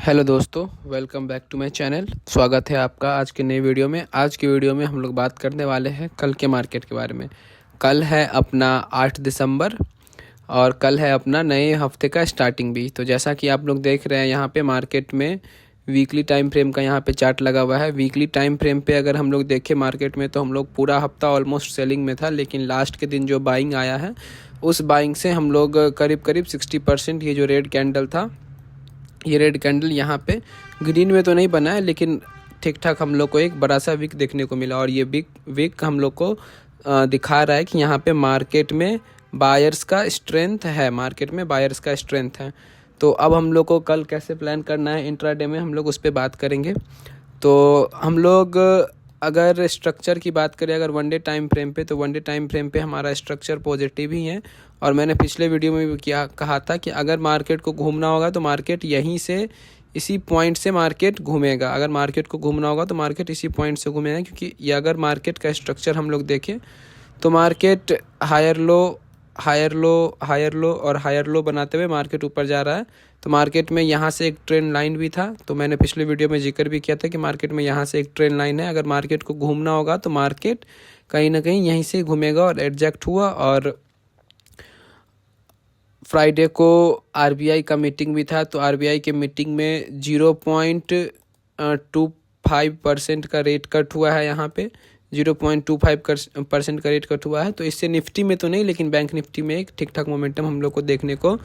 Hello दोस्तों, welcome back to my channel. स्वागत है आपका आज के नए वीडियो में। आज की वीडियो में हम लोग बात करने वाले हैं कल के मार्केट के बारे में। कल है अपना 8 दिसंबर और कल है अपना नए हफ्ते का स्टार्टिंग भी। तो जैसा कि आप लोग देख रहे हैं यहाँ पे मार्केट में वीकली टाइम फ्रेम का यहाँ पे चार्ट लगा हुआ है। वीकली टाइम फ्रेम पे अगर हम लोग देखें मार्केट में तो हम लोग पूरा हफ्ता ऑलमोस्ट सेलिंग में था, लेकिन लास्ट के दिन जो बाइंग आया है उस बाइंग से हम लोग करीब करीब 60% ये जो रेड कैंडल था, ये रेड कैंडल यहाँ पे ग्रीन में तो नहीं बना है, लेकिन ठीक ठाक हम लोग को एक बड़ा सा विक देखने को मिला। और ये विक हम लोग को दिखा रहा है कि यहाँ पे मार्केट में बायर्स का स्ट्रेंथ है, मार्केट में बायर्स का स्ट्रेंथ है। तो अब हम लोग को कल कैसे प्लान करना है इंट्राडे में, हम लोग उस पर बात करेंगे। तो हम लोग अगर स्ट्रक्चर की बात करें, अगर वन डे टाइम फ्रेम पे, तो वन डे टाइम फ्रेम पे हमारा स्ट्रक्चर पॉजिटिव ही है। और मैंने पिछले वीडियो में भी कहा था कि अगर मार्केट को घूमना होगा तो मार्केट यहीं से इसी पॉइंट से मार्केट घूमेगा। अगर मार्केट को घूमना होगा तो मार्केट इसी पॉइंट से घूमेगा, क्योंकि ये अगर मार्केट का स्ट्रक्चर हम लोग देखें तो मार्केट हायर लो और हायर लो बनाते हुए मार्केट ऊपर जा रहा है। तो मार्केट में यहाँ से एक ट्रेंड लाइन भी था, तो मैंने पिछले वीडियो में जिक्र भी किया था कि मार्केट में यहाँ से एक ट्रेंड लाइन है। अगर मार्केट को घूमना होगा तो मार्केट कहीं ना कहीं यहीं से घूमेगा। और एडजस्ट हुआ, और फ्राइडे को आरबीआई का मीटिंग भी था। तो आरबीआई के मीटिंग में 0.25% का रेट कट हुआ है। यहाँ पे 0.25% का रेट कट हुआ है। तो इससे निफ्टी में तो नहीं, लेकिन बैंक निफ्टी में एक ठीक ठाक मोमेंटम हम लोग को देखने को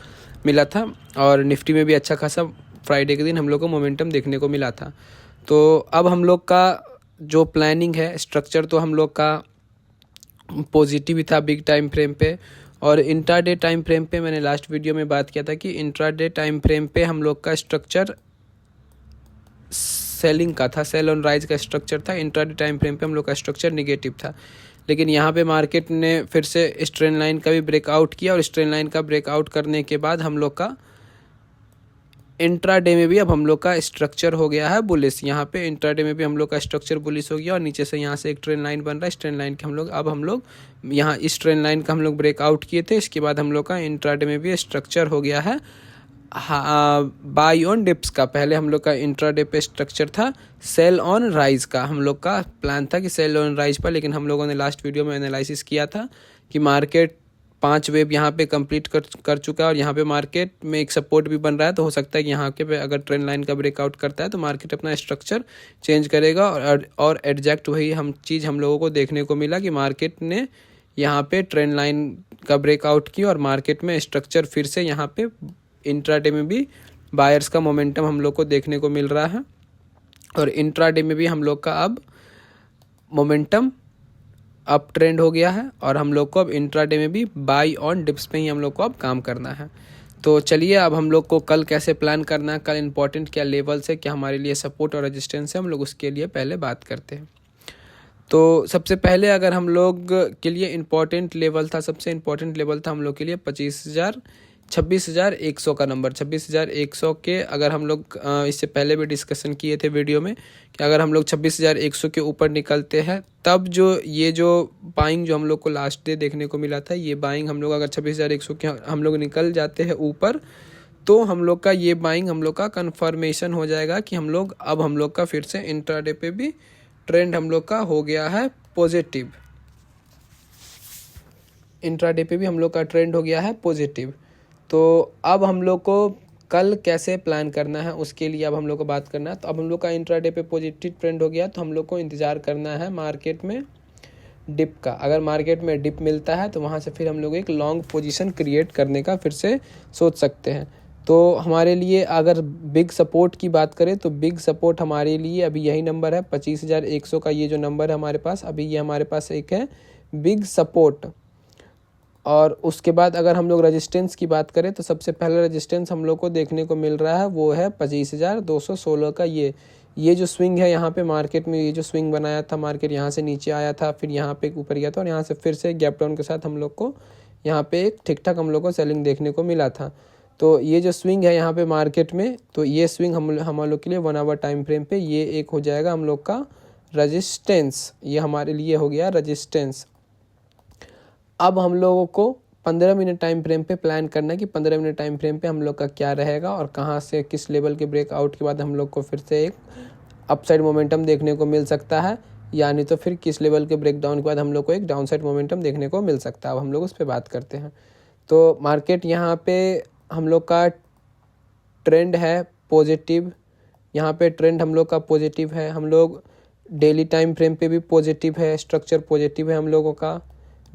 मिला था। और निफ्टी में भी अच्छा खासा फ्राइडे के दिन हम लोग को मोमेंटम देखने को मिला था। तो अब हम लोग का जो प्लानिंग है, स्ट्रक्चर तो हम लोग का पॉजिटिव ही था बिग टाइम फ्रेम पे। और इंट्राडे टाइम फ्रेम पे मैंने लास्ट वीडियो में बात किया था कि इंट्राडे टाइम फ्रेम पे हम लोग का स्ट्रक्चर सेलिंग का था, सेल ऑन राइज का स्ट्रक्चर था। इंट्राडे टाइम फ्रेम पे हम लोग का स्ट्रक्चर निगेटिव था, लेकिन यहाँ पे मार्केट ने फिर से स्ट्रेन लाइन का भी ब्रेकआउट किया। और स्ट्रेन लाइन का ब्रेकआउट करने के बाद हम लोग का इंट्राडे में भी अब हम लोग का स्ट्रक्चर हो गया है बुलिश। यहाँ पे इंट्राडे में भी हम लोग का स्ट्रक्चर बुलिश हो गया, और नीचे से यहाँ से एक ट्रेंड लाइन बन रहा है। इस ट्रेंड लाइन के हम लोग यहाँ इस ट्रेंड लाइन का हम लोग ब्रेकआउट किए थे। इसके बाद हम लोग का इंट्राडे में भी स्ट्रक्चर हो गया है बाई ऑन डिप्स का। पहले हम लोग का इंट्राडे पे स्ट्रक्चर था सेल ऑन राइज का। हम लोग का प्लान था कि सेल ऑन राइज पर, लेकिन हम लोगों ने लास्ट वीडियो में एनालिसिस किया था कि मार्केट 5 वेव यहाँ पे कंप्लीट कर चुका है, और यहाँ पे मार्केट में एक सपोर्ट भी बन रहा है। तो हो सकता है कि यहाँ के पे अगर ट्रेंड लाइन का ब्रेकआउट करता है तो मार्केट अपना स्ट्रक्चर चेंज करेगा। और एग्जैक्ट वही चीज़ हम लोगों को देखने को मिला कि मार्केट ने यहाँ पे ट्रेंड लाइन का ब्रेकआउट किया, और मार्केट में स्ट्रक्चर फिर से यहाँ पे इंट्राडे में भी बायर्स का मोमेंटम हम लोग को देखने को मिल रहा है। और इंट्राडे में भी हम लोग का अब मोमेंटम अप ट्रेंड हो गया है, और हम लोग को अब इंट्राडे में भी बाई ऑन डिप्स पे ही हम लोग को अब काम करना है। तो चलिए अब हम लोग को कल कैसे प्लान करना है, कल इंपॉर्टेंट क्या लेवल्स है, क्या हमारे लिए सपोर्ट और रेजिस्टेंस है, हम लोग उसके लिए पहले बात करते हैं। तो सबसे पहले अगर हम लोग के लिए इम्पॉर्टेंट लेवल था, सबसे इम्पॉर्टेंट लेवल था हम लोग के लिए 26,100 का नंबर। 26,100 के अगर हम लोग इससे पहले भी डिस्कशन किए थे वीडियो में कि अगर हम लोग 26,100 के ऊपर निकलते हैं, तब ये जो बाइंग जो हम लोग को लास्ट डे देखने को मिला था, ये बाइंग हम लोग अगर 26,100 के हम लोग निकल जाते हैं ऊपर, तो हम लोग का ये बाइंग हम लोग का कन्फर्मेशन हो जाएगा कि हम लोग का फिर से इंट्राडे पे भी ट्रेंड हम लोग का हो गया है पॉजिटिव। इंट्राडे पे भी हम लोग का ट्रेंड हो गया है पॉजिटिव। तो अब हम लोग को कल कैसे प्लान करना है उसके लिए अब हम लोग को बात करना है। तो अब हम लोग का इंट्राडे पे पॉजिटिव ट्रेंड हो गया, तो हम लोग को इंतज़ार करना है मार्केट में डिप का। अगर मार्केट में डिप मिलता है तो वहाँ से फिर हम लोग एक लॉन्ग पोजीशन क्रिएट करने का फिर से सोच सकते हैं। तो हमारे लिए अगर बिग सपोर्ट की बात करें तो बिग सपोर्ट हमारे लिए अभी यही नंबर है 25,100 का। ये जो नंबर है हमारे पास अभी, ये हमारे पास एक है बिग सपोर्ट। और उसके बाद अगर हम लोग रेजिस्टेंस की बात करें तो सबसे पहला रेजिस्टेंस हम लोग को देखने को मिल रहा है वो है 25,216 का। ये जो स्विंग है यहाँ पे मार्केट में, ये जो स्विंग बनाया था मार्केट, यहाँ से नीचे आया था, फिर यहाँ पे ऊपर गया था, और यहाँ से फिर से गैप डाउन के साथ हम लोग को यहाँ पे एक ठीक ठाक हम लोग को सेलिंग देखने को मिला था। तो ये जो स्विंग है यहाँ पे मार्केट में, तो ये स्विंग हम लोग के लिए 1 आवर टाइम फ्रेम पे ये एक हो जाएगा हम लोग का रजिस्टेंस। ये हमारे लिए हो गया रजिस्टेंस। अब हम लोगों को 15 मिनट टाइम फ्रेम पे प्लान करना है कि 15 मिनट टाइम फ्रेम पे हम लोग का क्या रहेगा और कहाँ से किस लेवल के ब्रेकआउट के बाद हम लोग को फिर से एक अपसाइड मोमेंटम देखने को मिल सकता है, यानी तो फिर किस लेवल के ब्रेकडाउन के बाद हम लोग को एक डाउनसाइड मोमेंटम देखने को मिल सकता है। अब हम लोग उस पर बात करते हैं। तो मार्केट यहाँ पे हम लोग का ट्रेंड है पॉजिटिव, यहाँ पे ट्रेंड हम लोग का पॉजिटिव है। हम लोग डेली टाइम फ्रेम पे भी पॉजिटिव है, स्ट्रक्चर पॉजिटिव है हम लोगों का,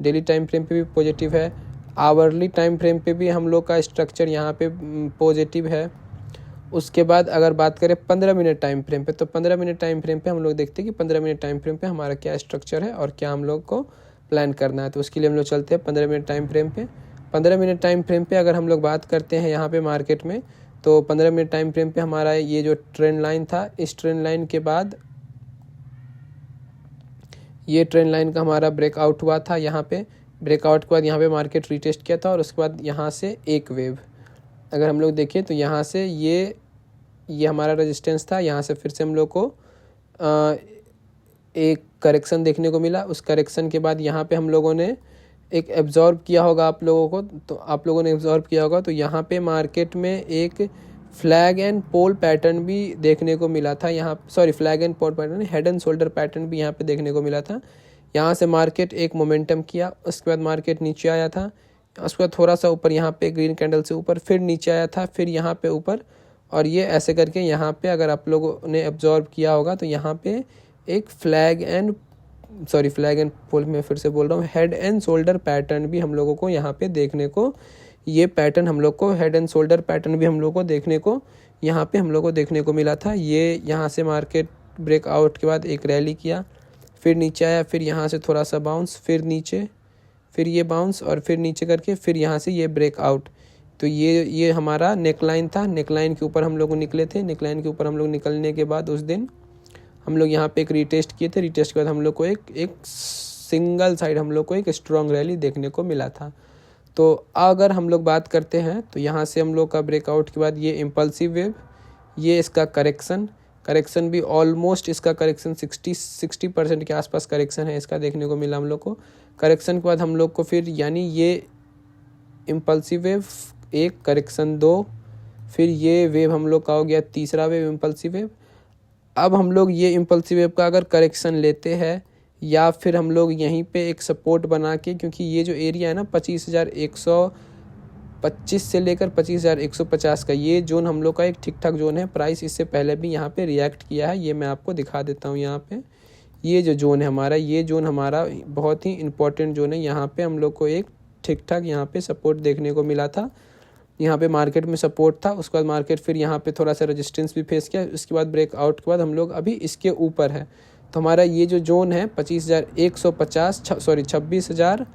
डेली टाइम फ्रेम पे भी पॉजिटिव है। आवरली टाइम फ्रेम पे भी हम लोग का स्ट्रक्चर यहाँ पे पॉजिटिव है। उसके बाद अगर बात करें 15 मिनट टाइम फ्रेम पे, तो 15 मिनट टाइम फ्रेम पे हम लोग देखते हैं कि 15 मिनट टाइम फ्रेम पे हमारा क्या स्ट्रक्चर है और क्या हम लोग को प्लान करना है। तो उसके लिए हम लोग चलते हैं 15 मिनट टाइम फ्रेम पे। 15 मिनट टाइम फ्रेम पे अगर हम लोग बात करते हैं यहाँ पे मार्केट में, तो 15 मिनट टाइम फ्रेम पे हमारा ये जो ट्रेंड लाइन था, इस ट्रेंड लाइन के बाद ये ट्रेंड लाइन का हमारा ब्रेकआउट हुआ था। यहाँ पे ब्रेकआउट के बाद यहाँ पे मार्केट रिटेस्ट किया था और उसके बाद यहाँ से एक वेव अगर हम लोग देखें तो यहाँ से ये हमारा रेजिस्टेंस था, यहाँ से फिर से हम लोग को एक करेक्शन देखने को मिला। उस करेक्शन के बाद यहाँ पे हम लोगों ने एक एब्जॉर्ब किया होगा, आप लोगों को तो आप लोगों ने एब्जॉर्ब किया होगा, तो यहाँ पे मार्केट में एक फ्लैग एंड पोल पैटर्न भी देखने को मिला था। यहाँ flag and pole pattern, head and shoulder pattern भी यहाँ पे देखने को मिला था। यहाँ से मार्केट एक मोमेंटम किया, उसके बाद मार्केट नीचे आया था, उसके बाद थोड़ा सा ऊपर यहाँ पे ग्रीन कैंडल से ऊपर, फिर नीचे आया था, फिर यहाँ पे ऊपर, और ये ऐसे करके यहाँ पे अगर आप लोगों ने एब्जॉर्ब किया होगा तो यहाँ पे एक फ्लैग एंड पोल, मैं फिर से बोल रहा हूँ, हेड एंड शोल्डर पैटर्न भी हम लोगों को यहाँ पे देखने को, ये पैटर्न हम लोग को, हेड एंड शोल्डर पैटर्न भी हम लोग को देखने को यहाँ पे हम लोग को देखने को मिला था। ये यहाँ से मार्केट ब्रेकआउट के बाद एक रैली किया, फिर नीचे आया, फिर यहाँ से थोड़ा सा बाउंस, फिर नीचे, फिर ये बाउंस और फिर नीचे करके फिर यहाँ से ये ब्रेकआउट। तो ये हमारा नेकलाइन था, नेकलाइन के ऊपर हम लोग निकले थे। नेकलाइन के ऊपर हम लोग निकलने के बाद उस दिन हम लोग यहाँ पे एक रीटेस्ट किए थे। रीटेस्ट के बाद हम लोग को एक सिंगल साइड हम लोग को एक स्ट्रॉन्ग रैली देखने को मिला था। तो अगर हम लोग बात करते हैं तो यहाँ से हम लोग का ब्रेकआउट के बाद ये इम्पल्सिव वेव, ये इसका करेक्शन भी ऑलमोस्ट, इसका करेक्शन 60% के आसपास करेक्शन है इसका देखने को मिला हम लोग को। करेक्शन के बाद हम लोग को फिर यानी ये इम्पल्सिव वेव एक, करेक्शन 2, फिर ये वेव हम लोग का हो गया तीसरा वेव इम्पल्सिव वेव। अब हम लोग ये इम्पल्सिव वेव का अगर करेक्शन लेते हैं या फिर हम लोग यहीं पे एक सपोर्ट बना के, क्योंकि ये जो एरिया है ना 25,125 से लेकर 25,150 का, ये जोन हम लोग का एक ठीक ठाक जोन है। प्राइस इससे पहले भी यहाँ पे रिएक्ट किया है, ये मैं आपको दिखा देता हूँ। यहाँ पे ये जो जोन है हमारा, ये जोन हमारा बहुत ही इंपॉर्टेंट जोन है। यहाँ पे हम लोग को एक ठीक ठाक यहाँ पे सपोर्ट देखने को मिला था, यहाँ पे मार्केट में सपोर्ट था। उसके बाद मार्केट फिर यहाँ पे थोड़ा सा रेजिस्टेंस भी फेस किया। उसके बाद ब्रेकआउट के बाद हम लोग अभी इसके ऊपर है। तो हमारा ये जो जोन है 26,150 से लेकर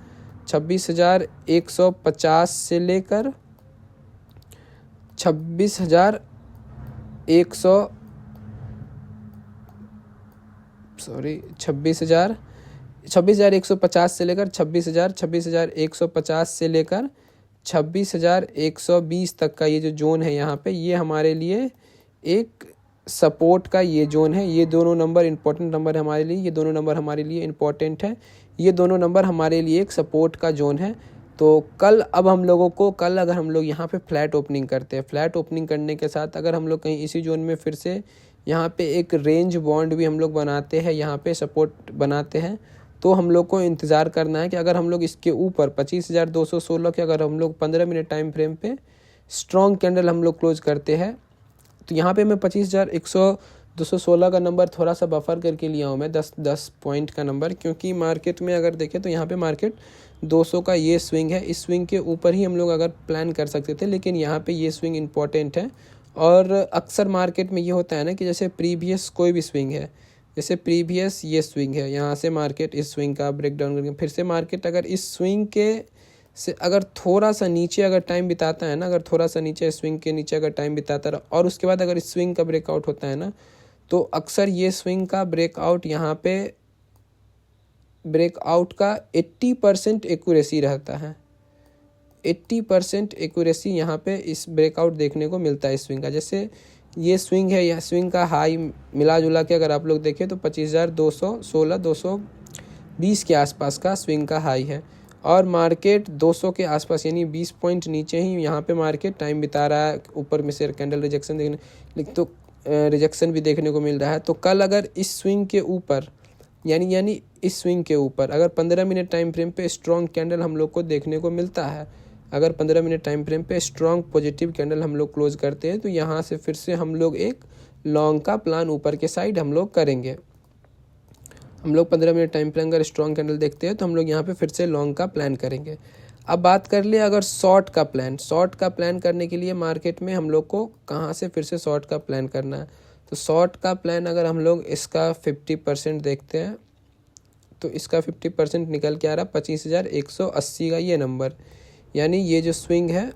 26,150 से लेकर 26,150 से लेकर 26,120 तक का ये जो जोन है यहाँ पे, ये हमारे लिए एक सपोर्ट का ये जोन है। ये दोनों नंबर इंपॉर्टेंट नंबर है हमारे लिए, ये दोनों नंबर हमारे लिए इंपॉर्टेंट है, ये दोनों नंबर हमारे लिए एक सपोर्ट का जोन है। तो कल अब हम लोगों को, कल अगर हम लोग यहाँ पे फ्लैट ओपनिंग करते हैं, फ्लैट ओपनिंग करने के साथ अगर हम लोग कहीं इसी जोन में फिर से यहाँ पे एक रेंज बॉन्ड भी हम लोग बनाते हैं, यहाँ पे सपोर्ट बनाते हैं, तो हम लोग को इंतज़ार करना है कि अगर हम लोग इसके ऊपर 25,216 के अगर हम लोग 15 मिनट टाइम फ्रेम पे स्ट्रॉन्ग कैंडल हम लोग क्लोज करते हैं, तो यहाँ पे मैं 25,216 का नंबर थोड़ा सा बफर करके लिया हूँ मैं, 10 पॉइंट का नंबर, क्योंकि मार्केट में अगर देखें तो यहाँ पे मार्केट 200 का ये स्विंग है, इस स्विंग के ऊपर ही हम लोग अगर प्लान कर सकते थे, लेकिन यहाँ पे ये स्विंग इम्पॉर्टेंट है। और अक्सर मार्केट में ये होता है ना कि जैसे प्रीवियस कोई भी स्विंग है, जैसे प्रीवियस ये स्विंग है, यहाँ से मार्केट इस स्विंग का ब्रेकडाउन करके फिर से मार्केट अगर इस स्विंग के से अगर थोड़ा सा नीचे अगर टाइम बिताता है ना, अगर थोड़ा सा नीचे स्विंग के नीचे अगर टाइम बिताता रहा और उसके बाद अगर इस स्विंग का ब्रेकआउट होता है ना, तो अक्सर ये स्विंग का ब्रेकआउट यहाँ पे ब्रेकआउट का 80% एक्यूरेसी रहता है। 80% एक्यूरेसी यहाँ पे इस ब्रेकआउट देखने को मिलता है इस स्विंग का। जैसे ये स्विंग है, यह स्विंग का हाई मिला जुला के अगर आप लोग देखें तो 25,216 220 के आसपास का स्विंग का हाई है, और मार्केट 200 के आसपास यानी 20 पॉइंट नीचे ही यहाँ पे मार्केट टाइम बिता रहा है। ऊपर में शेयर कैंडल रिजेक्शन रिजेक्शन भी देखने को मिल रहा है। तो कल अगर इस स्विंग के ऊपर यानी इस स्विंग के ऊपर अगर 15 मिनट टाइम फ्रेम पे स्ट्रॉन्ग कैंडल हम लोग को देखने को मिलता है, अगर 15 मिनट टाइम फ्रेम पे स्ट्रॉन्ग पॉजिटिव कैंडल हम लोग क्लोज करते हैं, तो यहाँ से फिर से हम लोग एक लॉन्ग का प्लान ऊपर के साइड हम लोग करेंगे। हम लोग 15 मिनट टाइम फ्रेम अगर स्ट्रॉन्ग कैंडल देखते हैं तो हम लोग यहाँ पे फिर से लॉन्ग का प्लान करेंगे। अब बात कर ले अगर शॉर्ट का प्लान करने के लिए मार्केट में हम लोग को कहाँ से फिर से शॉर्ट का प्लान करना है। तो शॉर्ट का प्लान अगर हम लोग इसका 50% देखते हैं तो इसका 50% निकल के आ रहा 25,180 का ये नंबर, यानी ये जो स्विंग है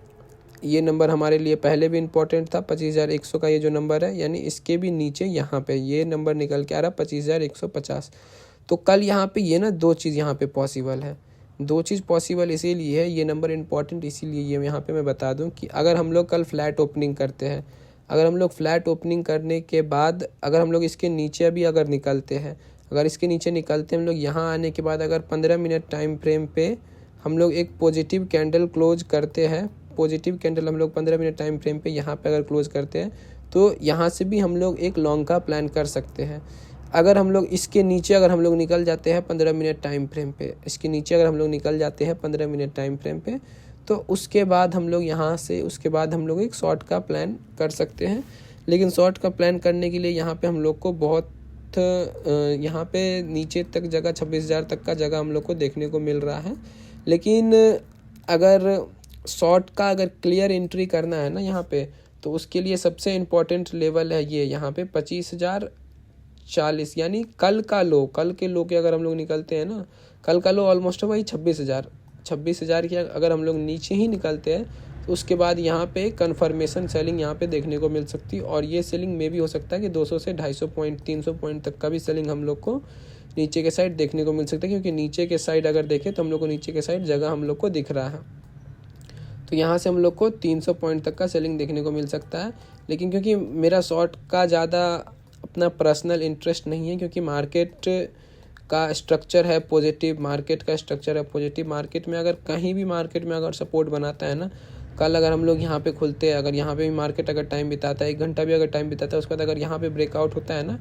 ये नंबर हमारे लिए पहले भी इम्पोर्टेंट था। 25,100 का ये जो नंबर है, यानी इसके भी नीचे यहाँ पे ये नंबर निकल के आ रहा 25,150। तो कल यहाँ पे ये ना दो चीज़ यहाँ पे पॉसिबल है। दो चीज़ पॉसिबल इसीलिए है, ये नंबर इम्पॉर्टेंट इसीलिए ये यहाँ पे मैं बता दूँ कि अगर हम लोग कल फ्लैट ओपनिंग करते हैं, अगर हम लोग फ्लैट ओपनिंग करने के बाद अगर हम लोग इसके नीचे भी अगर निकलते हैं, अगर इसके नीचे निकलते हैं हम लोग, यहाँ आने के बाद अगर 15 मिनट टाइम फ्रेम पे हम लोग एक पॉजिटिव कैंडल क्लोज करते हैं, पॉजिटिव कैंडल हम लोग 15 मिनट टाइम फ्रेम पे यहाँ पे अगर क्लोज करते हैं तो यहाँ से भी हम लोग एक लॉन्ग का प्लान कर सकते हैं। अगर हम लोग इसके नीचे अगर हम लोग निकल जाते हैं 15 मिनट टाइम फ्रेम पे, इसके नीचे अगर हम लोग निकल जाते हैं 15 मिनट टाइम फ्रेम पे, तो उसके बाद हम लोग यहाँ से उसके बाद हम लोग एक शॉर्ट का प्लान कर सकते हैं। लेकिन शॉर्ट का प्लान करने के लिए यहाँ पे हम लोग को बहुत यहाँ पे नीचे तक जगह 26,000 तक का जगह हम लोग को देखने को मिल रहा है। लेकिन अगर शॉर्ट का अगर क्लियर एंट्री करना है ना यहाँ पे, तो उसके लिए सबसे इम्पोर्टेंट लेवल है ये यहाँ पे 25,040, यानी कल के लो के अगर हम लोग निकलते हैं ना, कल का लो ऑलमोस्ट वही 26,000 की अगर हम लोग नीचे ही निकलते हैं तो उसके बाद यहाँ पे कन्फर्मेशन सेलिंग यहाँ पे देखने को मिल सकती है। और ये सेलिंग में भी हो सकता है कि 200 से 250 पॉइंट 300 पॉइंट तक का भी सेलिंग हम लोग को नीचे के साइड देखने को मिल सकता है, क्योंकि नीचे के साइड अगर देखें तो हम लोग को नीचे के साइड जगह हम लोग को दिख रहा है। तो यहाँ से हम लोग को 300 पॉइंट तक का सेलिंग देखने को मिल सकता है। लेकिन क्योंकि मेरा शॉर्ट का ज़्यादा अपना पर्सनल इंटरेस्ट नहीं है, क्योंकि मार्केट का स्ट्रक्चर है पॉजिटिव, मार्केट में अगर कहीं भी मार्केट में अगर सपोर्ट बनाता है ना, कल अगर हम लोग यहाँ पे खुलते हैं, अगर यहाँ पे भी मार्केट अगर टाइम बिताता है 1 घंटा भी अगर टाइम बिताता है, उसके बाद अगर यहाँ पे ब्रेकआउट होता है ना,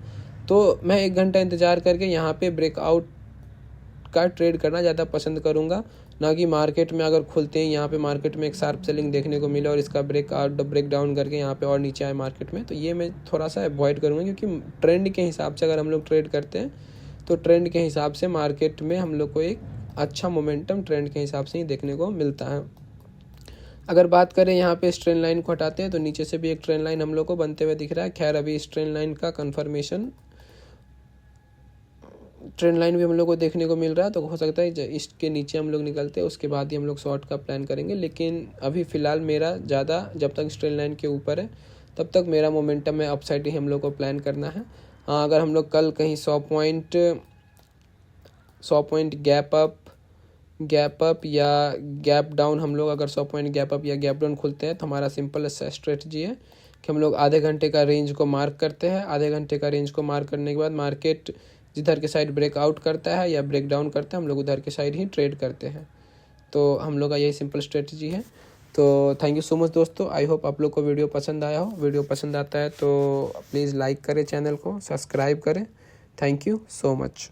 तो मैं 1 घंटा इंतज़ार करके यहाँ पे ब्रेकआउट का ट्रेड करना ज़्यादा पसंद करूँगा, ना कि मार्केट में अगर खुलते हैं यहाँ पे मार्केट में एक शार्प सेलिंग देखने को मिले और इसका ब्रेक डाउन करके यहाँ पे और नीचे आए मार्केट में। तो ये मैं थोड़ा सा अवॉइड करूँगा, क्योंकि ट्रेंड के हिसाब से अगर हम लोग ट्रेड करते हैं तो ट्रेंड के हिसाब से मार्केट में हम लोग को एक अच्छा मोमेंटम ट्रेंड के हिसाब से ही देखने को मिलता है। अगर बात करें यहाँ पे इस ट्रेंड लाइन को हटाते हैं तो नीचे से भी एक ट्रेंड लाइन हम लोग को बनते हुए दिख रहा है। खैर अभी इस ट्रेंड लाइन का कन्फर्मेशन ट्रेंड लाइन भी हम लोग को देखने को मिल रहा है, तो हो सकता है इसके नीचे हम लोग निकलते हैं उसके बाद ही हम लोग शॉर्ट का प्लान करेंगे। लेकिन अभी फ़िलहाल मेरा ज़्यादा जब तक ट्रेंड लाइन के ऊपर है तब तक मेरा मोमेंटम है अपसाइड ही हम लोग को प्लान करना है। हाँ, अगर हम लोग कल कहीं 100 पॉइंट गैप अप या गैप डाउन, हम लोग अगर 100 पॉइंट गैप अप या गैप डाउन खुलते हैं तो हमारा सिंपल स्ट्रेटजी है कि हम लोग आधे घंटे का रेंज को मार्क करते हैं। आधे घंटे का रेंज को मार्क करने के बाद मार्केट जिधर के साइड ब्रेकआउट करता है या ब्रेक डाउन करता है, हम लोग उधर के साइड ही ट्रेड करते हैं। तो हम लोग का यही सिंपल स्ट्रेटजी है। तो थैंक यू सो मच दोस्तों, आई होप आप लोग को वीडियो पसंद आया हो। वीडियो पसंद आता है तो प्लीज़ लाइक करें, चैनल को सब्सक्राइब करें। Thank you so much.